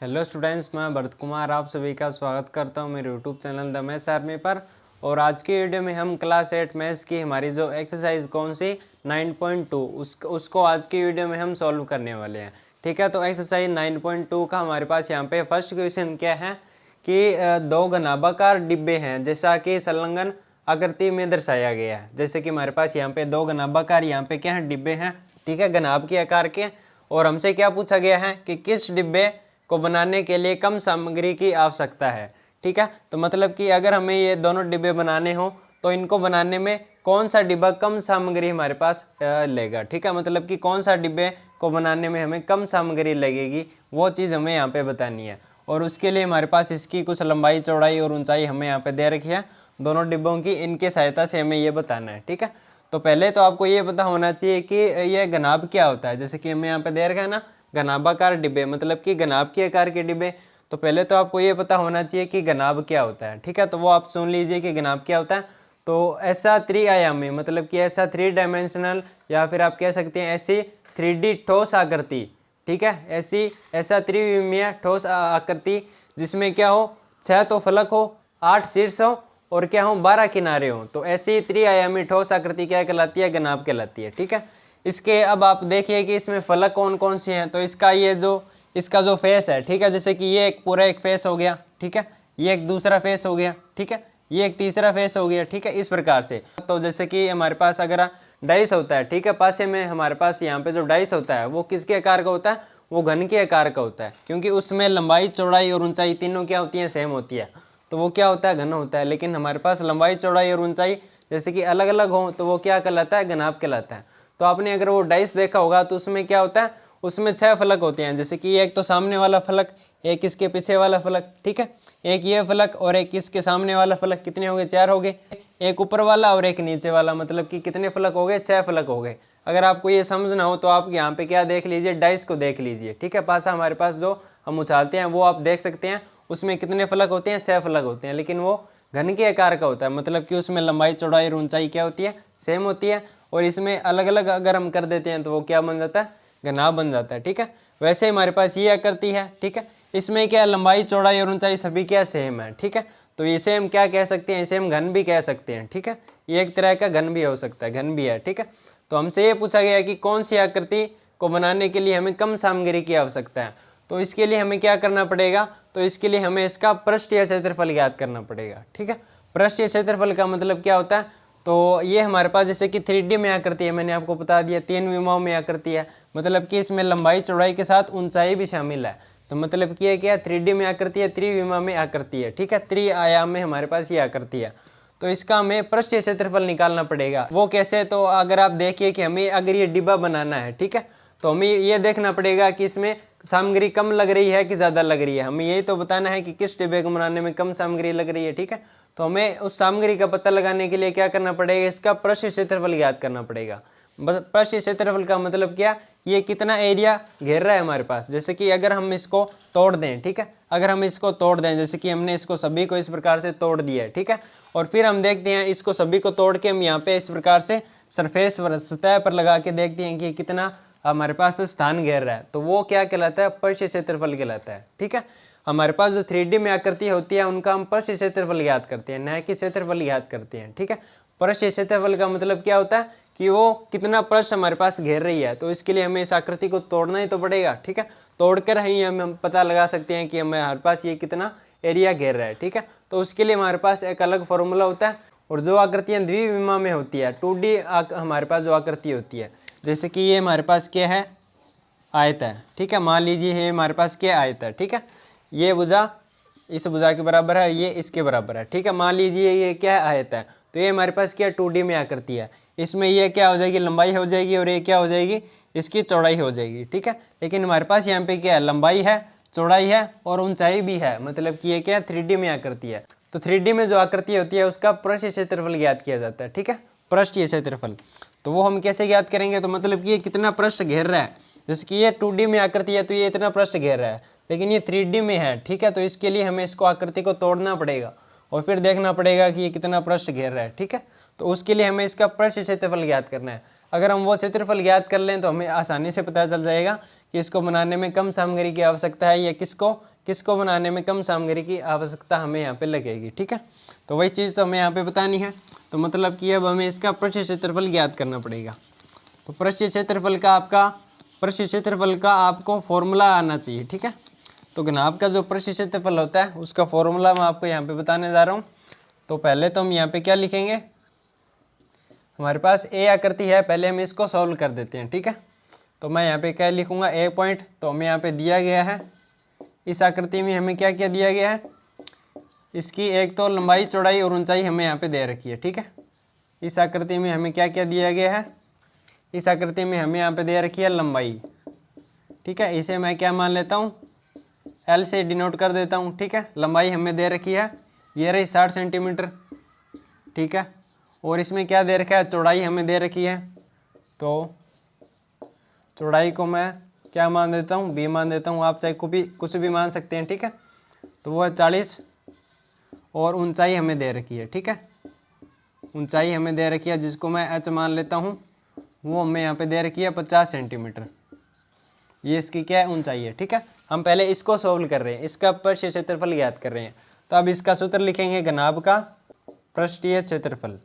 Hello students, मैं भरत कुमार आप सभी का स्वागत करता हूं मेरे YouTube channel the maths army पर। और आज की वीडियो में हम क्लास 8 मैथ्स की हमारी जो एक्सरसाइज कौन सी 9.2 उसको आज की वीडियो में हम सॉल्व करने वाले हैं। ठीक है, तो एक्सरसाइज 9.2 का हमारे पास यहाँ पे फर्स्ट क्वेश्चन क्या है कि दो घनाभाकार डिब्बे हैं जैसा कि संलग्न आकृति में दर्शाया गया है। जैसे कि हमारे पास यहाँ पे दो घनाभाकार यहाँ पे क्या है डिब्बे हैं, ठीक है, घनाभ के आकार के। और हमसे क्या पूछा गया है कि किस डिब्बे को बनाने के लिए कम सामग्री की आवश्यकता है। ठीक है, तो मतलब कि अगर हमें ये दोनों डिब्बे बनाने हो तो इनको बनाने में कौन सा डिब्बा कम सामग्री हमारे पास लेगा। ठीक है, मतलब कि कौन सा डिब्बे को बनाने में हमें कम सामग्री लगेगी, वो चीज़ हमें यहाँ पे बतानी है। और उसके लिए हमारे पास इसकी कुछ लंबाई चौड़ाई और ऊंचाई हमें यहाँ पे दे रखी है दोनों डिब्बों की, इनके सहायता से हमें ये बताना है। ठीक है, तो पहले तो आपको ये पता होना चाहिए कि ये घनाभ क्या होता है। जैसे कि हमें यहाँ पे दे रखा है ना घनाभाकार डिब्बे, मतलब कि घनाभ के आकार के डिब्बे। तो पहले तो आपको ये पता होना चाहिए कि घनाभ क्या होता है। ठीक है, तो वो आप सुन लीजिए कि घनाभ क्या होता है। तो ऐसा त्रिआयामी, मतलब कि ऐसा 3 डायमेंशनल, या फिर आप कह सकते हैं ऐसी 3D ठोस आकृति। ठीक है, ऐसा त्रिविमीय ठोस आकृति जिसमें क्या हो 6 तो फलक हो, 8 शीर्ष हो और क्या हो 12 किनारे हो। तो ऐसी त्रिआयामी ठोस आकृति क्या कहलाती है, घनाभ कहलाती है। ठीक है, इसके अब आप देखिए कि इसमें फलक कौन कौन से हैं। तो इसका जो फेस है, ठीक है, जैसे कि ये एक पूरा एक फेस हो गया, ठीक है, ये एक दूसरा फेस हो गया, ठीक है, ये एक तीसरा फेस हो गया। ठीक है, इस प्रकार से। तो जैसे कि हमारे पास अगर डाइस होता है, ठीक है, पासे में हमारे पास यहाँ पे जो डाइस होता है वो किसके आकार का होता है, वो घन के आकार का होता है, क्योंकि उसमें लंबाई चौड़ाई और ऊंचाई तीनों क्या होती है, सेम होती है। तो वो क्या होता है, घन होता है। लेकिन हमारे पास लंबाई चौड़ाई और ऊंचाई जैसे कि अलग अलग हो तो वो क्या कहलाता है, घनाभ कहलाता है। तो आपने अगर वो डाइस देखा होगा तो उसमें क्या होता है, उसमें 6 फलक होते हैं। जैसे कि एक तो सामने वाला फलक, एक इसके पीछे वाला फलक, ठीक है, एक ये फलक और एक इसके सामने वाला फलक। कितने हो गए, 4 हो गए। एक ऊपर वाला और एक नीचे वाला, मतलब कि कितने फलक हो गए, 6 फलक हो गए। अगर आपको ये समझना हो तो आप यहाँ पे क्या देख लीजिए, डाइस को देख लीजिए। ठीक है, पासा हमारे पास जो हम उछालते हैं वो आप देख सकते हैं, उसमें कितने फलक होते हैं, 6 फलक होते हैं। लेकिन वो घन के आकार का होता है, मतलब कि उसमें लंबाई चौड़ाई और ऊंचाई क्या होती है, सेम होती है। और इसमें अलग अलग अगर हम कर देते हैं तो वो क्या बन जाता है, घनाभ बन जाता है। ठीक है, वैसे हमारे पास ये आकृति है। ठीक है, इसमें क्या लंबाई चौड़ाई और ऊंचाई सभी क्या सेम है। ठीक है, तो इसे हम क्या कह सकते हैं, इसे हम घन भी कह सकते हैं। ठीक है, ये एक तरह का घन भी हो सकता है, घन भी है। ठीक है, तो हमसे ये पूछा गया है कि कौन सी आकृति को बनाने के लिए हमें कम सामग्री की आवश्यकता है। तो इसके लिए हमें क्या करना पड़ेगा, तो इसके लिए हमें इसका पृष्ठीय क्षेत्रफल ज्ञात करना पड़ेगा। ठीक है, पृष्ठीय क्षेत्रफल का मतलब क्या होता है, तो ये हमारे पास जैसे कि 3D में आकृति है, मैंने आपको बता दिया 3 विमाओं में आकृति है, मतलब कि इसमें लंबाई चौड़ाई के साथ ऊंचाई भी शामिल है। तो मतलब कि ये क्या 3D में आकृति है, त्रिविमा में आकृति है। ठीक है, त्रिआयाम में हमारे पास ये आकृति है। तो इसका हमें पृष्ठीय क्षेत्रफल निकालना पड़ेगा। वो कैसे, तो अगर आप देखिए कि हमें अगर ये डिब्बा बनाना है, ठीक है, तो हमें ये देखना पड़ेगा कि इसमें सामग्री कम लग रही है कि ज़्यादा लग रही है। हमें यही तो बताना है कि किस डिब्बे को बनाने में कम सामग्री लग रही है। ठीक है, तो हमें उस सामग्री का पता लगाने के लिए क्या करना पड़ेगा, इसका पृष्ठीय क्षेत्रफल ज्ञात करना पड़ेगा। पृष्ठीय क्षेत्रफल का मतलब क्या, ये कितना एरिया घेर रहा है हमारे पास। जैसे कि अगर हम इसको तोड़ दें, ठीक है, अगर हम इसको तोड़ दें, जैसे कि हमने इसको सभी को इस प्रकार से तोड़ दिया है, ठीक है, और फिर हम देखते हैं इसको सभी को तोड़ के हम यहाँ पे इस प्रकार से सरफेस पर, सतह पर लगा के देखते हैं कि कितना हमारे पास स्थान घेर रहा है। तो वो क्या कहलाता है, पृष्ठीय क्षेत्रफल कहलाता है। ठीक है, हमारे पास जो 3D में आकृति होती है उनका हम पृष्ठीय क्षेत्रफल ज्ञात करते हैं, न कि क्षेत्रफल ज्ञात करते हैं। ठीक है, पृष्ठीय क्षेत्रफल का मतलब क्या होता है कि वो कितना पृष्ठ हमारे पास घेर रही है। तो इसके लिए हमें इस आकृति को तोड़ना ही तो पड़ेगा। ठीक है, तोड़कर ही हम पता लगा सकते हैं कि हमारे पास ये कितना एरिया घेर रहा है। ठीक है, तो उसके लिए हमारे पास एक अलग फॉर्मूला होता है। और जो आकृतियाँ द्विविमा में होती है, 2D हमारे पास जो आकृति होती है, जैसे कि ये हमारे पास क्या है, आयत है। ठीक है, मान लीजिए ये हमारे पास क्या आयत है। ठीक है, ये भुजा इस भुजा के बराबर है, ये इसके बराबर है। ठीक है, मान लीजिए ये क्या है, आयत है। तो ये हमारे पास क्या 2D में आकृति है। इसमें ये क्या हो जाएगी, लंबाई हो जाएगी, और ये क्या हो जाएगी, इसकी चौड़ाई हो जाएगी। ठीक है, लेकिन हमारे पास यहाँ पे क्या है, लंबाई है, चौड़ाई है और ऊंचाई भी है, मतलब कि ये क्या 3D में आकृति है। तो 3D में जो आकृति होती है उसका पृष्ठीय क्षेत्रफल ज्ञात किया जाता है। ठीक है, पृष्ठीय क्षेत्रफल तो वो हम कैसे ज्ञात करेंगे, तो मतलब कि ये कितना पृष्ठ घेर रहा है। जैसे कि ये 2D में आकृति है तो ये इतना पृष्ठ घेर रहा है, लेकिन ये 3D में है। ठीक है, तो इसके लिए हमें इसको आकृति को तोड़ना पड़ेगा और फिर देखना पड़ेगा कि ये कितना पृष्ठ घेर रहा है। ठीक है, तो उसके लिए हमें इसका पृष्ठ क्षेत्रफल ज्ञात करना है। अगर हम वो क्षेत्रफल ज्ञात कर लें तो हमें आसानी से पता चल जाएगा कि इसको बनाने में कम सामग्री की आवश्यकता है या किसको बनाने में कम सामग्री की आवश्यकता हमें यहाँ पे लगेगी। ठीक है, तो वही चीज़ तो हमें यहाँ पे बतानी है। तो मतलब कि अब हमें इसका पृष्ठ क्षेत्रफल ज्ञात करना पड़ेगा। तो पृष्ठ क्षेत्रफल का आपको फॉर्मूला आना चाहिए। ठीक है, तो घनाभ का जो पृष्ठ क्षेत्रफल होता है उसका फॉर्मूला मैं आपको यहाँ पे बताने जा रहा हूँ। तो पहले तो हम यहाँ पे क्या लिखेंगे, हमारे पास ए आकृति है, पहले हम इसको सॉल्व कर देते हैं। ठीक है, तो मैं यहाँ पे क्या लिखूँगा, ए पॉइंट, तो हमें यहाँ पे दिया गया है, इस आकृति में हमें क्या क्या दिया गया है, इसकी एक तो लंबाई चौड़ाई और ऊंचाई हमें यहाँ पे दे रखी है। ठीक है, इस आकृति में हमें क्या क्या दिया गया है, इस आकृति में हमें यहाँ पे दे रखी है लंबाई। ठीक है, इसे मैं क्या मान लेता हूँ, एल से डिनोट कर देता हूँ। ठीक है, लंबाई हमें दे रखी है, ये रही 60 सेंटीमीटर। ठीक है, और इसमें क्या दे रखा है, चौड़ाई हमें दे रखी है, तो चौड़ाई को मैं क्या मान देता हूँ, बी मान देता हूँ, आप चाहे कुछ भी मान सकते हैं। ठीक है, तो वो है 40, और ऊंचाई हमें दे रखी है। ठीक है, ऊंचाई हमें दे रखी है जिसको मैं एच मान लेता हूँ, वो हमें यहाँ पे दे रखी है 50 सेंटीमीटर, ये इसकी क्या है, ऊंचाई है। ठीक है, हम पहले इसको सोल्व कर रहे हैं, इसका पृष्ठीय क्षेत्रफल ज्ञात कर रहे हैं। तो अब इसका सूत्र लिखेंगे, घनाभ का पृष्ठीय क्षेत्रफल।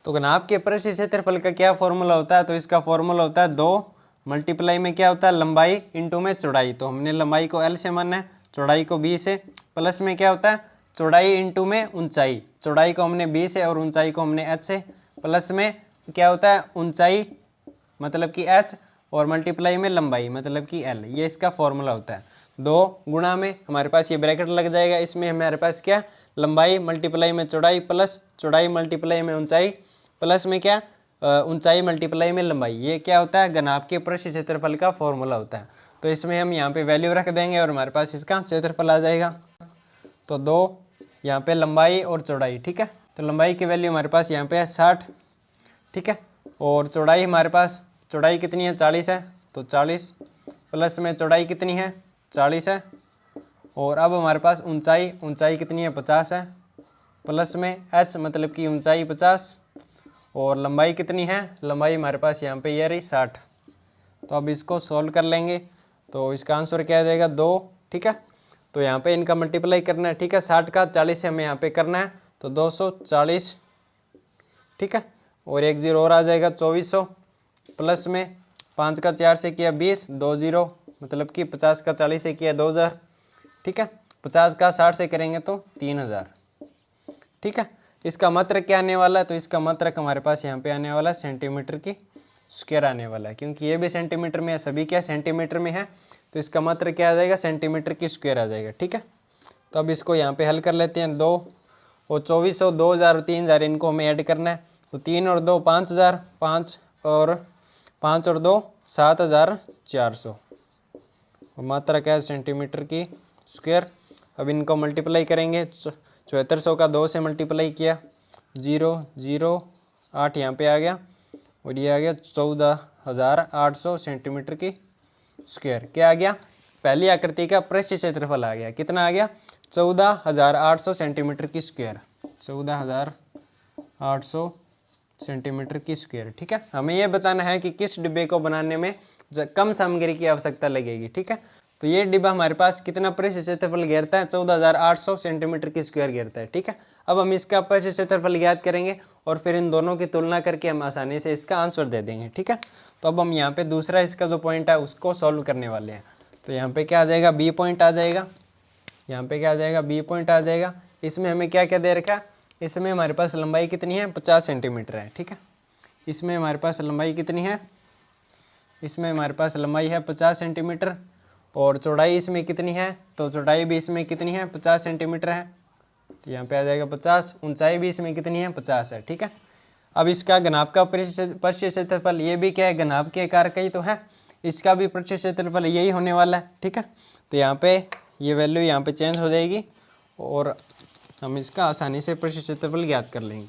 तो घनाभ के पृष्ठीय क्षेत्रफल का क्या फॉर्मूला होता है, तो इसका फॉर्मूला होता है 2 मल्टीप्लाई में क्या होता है, लंबाई इंटू में चौड़ाई। तो हमने लंबाई को एल से मानना है, चौड़ाई को बी से, प्लस में क्या होता है, चौड़ाई इंटू में ऊंचाई, चौड़ाई को हमने बी से और ऊंचाई को हमने एच से, प्लस में क्या होता है ऊंचाई मतलब कि एच, और मल्टीप्लाई में लंबाई मतलब कि एल, ये इसका फॉर्मूला होता है। 2 गुणा में हमारे पास ये ब्रैकेट लग जाएगा, इसमें हमारे पास क्या, लंबाई मल्टीप्लाई में चौड़ाई, प्लस चौड़ाई मल्टीप्लाई में ऊंचाई, प्लस में क्या ऊंचाई मल्टीप्लाई में लंबाई, ये क्या होता है, घनाभ के पृष्ठ क्षेत्रफल का फॉर्मूला होता है। तो इसमें हम यहाँ पे वैल्यू रख देंगे और हमारे पास इसका क्षेत्रफल आ जाएगा। तो 2 यहाँ पे लंबाई और चौड़ाई। ठीक है, तो लंबाई की वैल्यू हमारे पास यहाँ पे है 60। ठीक है, और चौड़ाई हमारे पास, चौड़ाई कितनी है, 40 है, तो 40 प्लस में चौड़ाई कितनी है, 40 है, और अब हमारे पास ऊंचाई कितनी है, 50 है, प्लस में एच मतलब कि ऊंचाई 50, और लंबाई कितनी है, लंबाई हमारे पास यहाँ पे ये रही 60। तो अब इसको सॉल्व कर लेंगे, तो इसका आंसर क्या आ जाएगा, 2। ठीक है, तो यहाँ पे इनका मल्टीप्लाई करना है। ठीक है, 60 का 40 से हमें यहाँ पे करना है, तो 240। ठीक है, और 1 0 और आ जाएगा 2400, प्लस में 5 का 4 से किया 20, 2 0 मतलब कि 50 का 40 से किया 2000। ठीक है, 50 का 60 से करेंगे तो 3000। ठीक है, इसका मात्रक क्या आने वाला है, तो इसका मात्रक हमारे पास यहाँ पे आने वाला है सेंटीमीटर की स्क्वायर आने वाला है, क्योंकि ये भी सेंटीमीटर में है, सभी क्या सेंटीमीटर में है, तो इसका मात्रक क्या आ जाएगा, सेंटीमीटर की स्क्वायर आ जाएगा। ठीक है, तो अब इसको यहाँ पे हल कर लेते हैं। 2 और 2400, 2000 और 3000 इनको हमें ऐड करना है, तो 3 और 2 5000, 5 और 2 7400, मात्रक है सेंटीमीटर की स्क्वायर। अब इनको मल्टीप्लाई करेंगे, 7400 का 2 से मल्टीप्लाई किया, 0 0 8 यहाँ पे आ गया, और ये आ गया 14800 सेंटीमीटर की स्क्वायर। क्या आ गया, पहली आकृति का पृष्ठ क्षेत्रफल आ गया, कितना आ गया, 14800 सेंटीमीटर की स्क्वायर, 14800 सेंटीमीटर की स्क्वायर। ठीक है, हमें यह बताना है कि किस डिब्बे को बनाने में कम सामग्री की आवश्यकता लगेगी। ठीक है, तो ये डिब्बा हमारे पास कितना पृष्ठ क्षेत्रफल घेरता है, 14800 सेंटीमीटर की स्क्वायर घेरता है। ठीक है, अब हम इसका पृष्ठ क्षेत्रफल ज्ञात करेंगे और फिर इन दोनों की तुलना करके हम आसानी से इसका आंसर दे देंगे। ठीक है, तो अब हम यहाँ पे दूसरा इसका जो पॉइंट है उसको सॉल्व करने वाले हैं। तो यहाँ पे क्या आ जाएगा, बी पॉइंट आ जाएगा, यहाँ पे क्या आ जाएगा, बी पॉइंट आ जाएगा। इसमें हमें क्या क्या दे रखा है, इसमें हमारे पास लंबाई कितनी है, 50 सेंटीमीटर है। ठीक है, इसमें हमारे पास लंबाई कितनी है, इसमें हमारे पास लंबाई है 50 सेंटीमीटर, और चौड़ाई इसमें कितनी है, तो चौड़ाई भी इसमें कितनी है, 50 सेंटीमीटर है, तो यहाँ पे आ जाएगा 50। ऊंचाई भी इसमें कितनी है, 50 है। ठीक है, अब इसका घनाभ का पृष्ठ क्षेत्रफल, ये भी क्या है, घनाभ के आकार का ही तो है, इसका भी पृष्ठ क्षेत्रफल यही होने वाला है। ठीक है, तो यहाँ पे ये वैल्यू यहाँ पे चेंज हो जाएगी और हम इसका आसानी से पृष्ठ क्षेत्रफल ज्ञात कर लेंगे।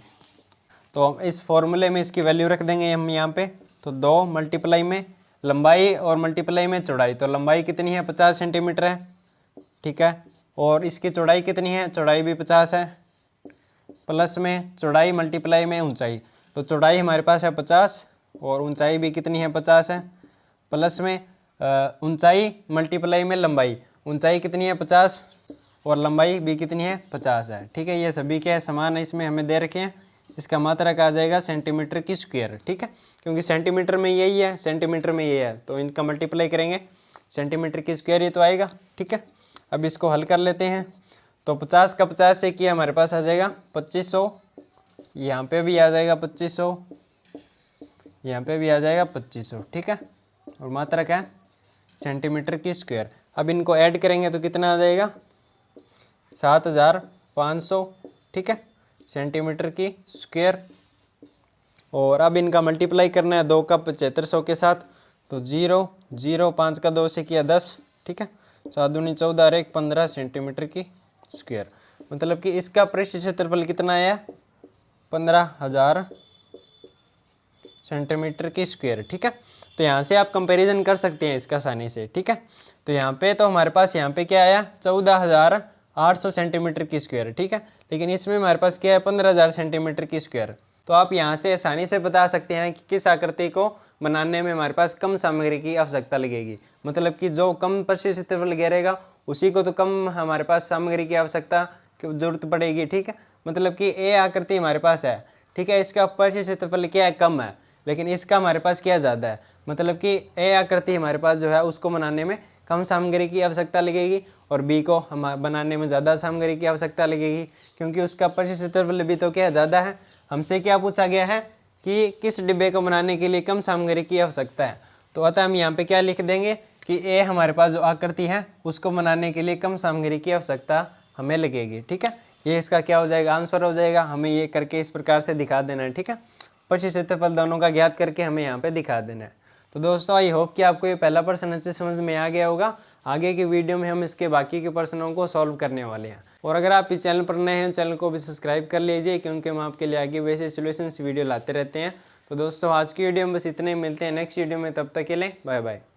तो हम इस फॉर्मूले में इसकी वैल्यू रख देंगे हम यहाँ पे, तो 2 मल्टीप्लाई में लंबाई और मल्टीप्लाई में चौड़ाई, तो लंबाई कितनी है, 50 सेंटीमीटर है। ठीक है, और इसकी चौड़ाई कितनी है, चौड़ाई भी 50 है, प्लस में चौड़ाई मल्टीप्लाई में ऊंचाई, तो चौड़ाई हमारे पास है 50 और ऊंचाई भी कितनी है, 50 है, प्लस में ऊंचाई मल्टीप्लाई में लंबाई, ऊंचाई कितनी है 50 और लंबाई भी कितनी है 50 है। ठीक है, ये सभी क्या है समान है, इसमें हमें दे रखे हैं। इसका मात्रक आ जाएगा सेंटीमीटर की स्क्वायर। ठीक है, क्योंकि सेंटीमीटर में यही है, सेंटीमीटर में ये है, तो इनका मल्टीप्लाई करेंगे सेंटीमीटर की स्क्वायर ये तो आएगा। ठीक है, अब इसको हल कर लेते हैं। तो 50 का 50 से किया हमारे पास आ जाएगा 2500, यहाँ पे भी आ जाएगा 2500, यहाँ पे भी आ जाएगा 2500। ठीक है, और मात्रक है सेंटीमीटर की स्क्वायर। अब इनको ऐड करेंगे तो कितना आ जाएगा 7500। ठीक है, सेंटीमीटर की स्क्वायर। और अब इनका मल्टीप्लाई करना है 2 का 7500 के साथ, तो 0 0 5 का 2 से किया 10। ठीक है, 7 दूनी 14 और 1 15 सेंटीमीटर की स्क्वायर। मतलब कि इसका पृष्ठ क्षेत्रफल कितना आया 15,000 सेंटीमीटर की स्क्वायर। ठीक है, तो यहाँ से आप कंपैरिजन कर सकते हैं इसका आसानी से। ठीक है, तो यहाँ पे तो हमारे पास यहाँ पे क्या आया 14,800 सेंटीमीटर की स्क्वायर। ठीक है, लेकिन इसमें हमारे पास क्या है 15,000 सेंटीमीटर की स्क्वायर। तो आप यहाँ से आसानी से बता सकते हैं कि किस आकृति को बनाने में हमारे पास कम सामग्री की आवश्यकता लगेगी। मतलब कि जो कम पृष्ठ क्षेत्रफल घेरेगा उसी को तो कम हमारे पास सामग्री की आवश्यकता की जरूरत पड़ेगी। ठीक है, मतलब कि ए आकृति हमारे पास है। ठीक है, इसका पृष्ठ क्षेत्रफल क्या है कम है, लेकिन इसका हमारे पास क्या ज़्यादा है। मतलब कि ए आकृति हमारे पास जो है उसको बनाने में कम सामग्री की आवश्यकता लगेगी और बी को हम बनाने में ज़्यादा सामग्री की आवश्यकता लगेगी, क्योंकि उसका पृष्ठ क्षेत्रफल भी तो क्या ज़्यादा है। हमसे क्या पूछा गया है कि किस डिब्बे को बनाने के लिए कम सामग्री की आवश्यकता है। तो अतः हम यहाँ पे क्या लिख देंगे कि ए हमारे पास जो आकृति है उसको बनाने के लिए कम सामग्री की आवश्यकता हमें लगेगी। ठीक है, ये इसका क्या हो जाएगा आंसर हो जाएगा। हमें ये करके इस प्रकार से दिखा देना है। ठीक है, पृष्ठ क्षेत्रफल दोनों का ज्ञात करके हमें यहाँ पे दिखा देना है। तो दोस्तों आई होप कि आपको ये पहला प्रश्न अच्छे समझ में आ गया होगा। आगे की वीडियो में हम इसके बाकी के प्रश्नों को सॉल्व करने वाले हैं। और अगर आप इस चैनल पर नए हैं चैनल को भी सब्सक्राइब कर लीजिए, क्योंकि हम आपके लिए आगे वैसे सॉल्यूशंस वीडियो लाते रहते हैं। तो दोस्तों आज की वीडियो में बस इतने ही, मिलते हैं नेक्स्ट वीडियो में, तब तक के लिए बाय बाय।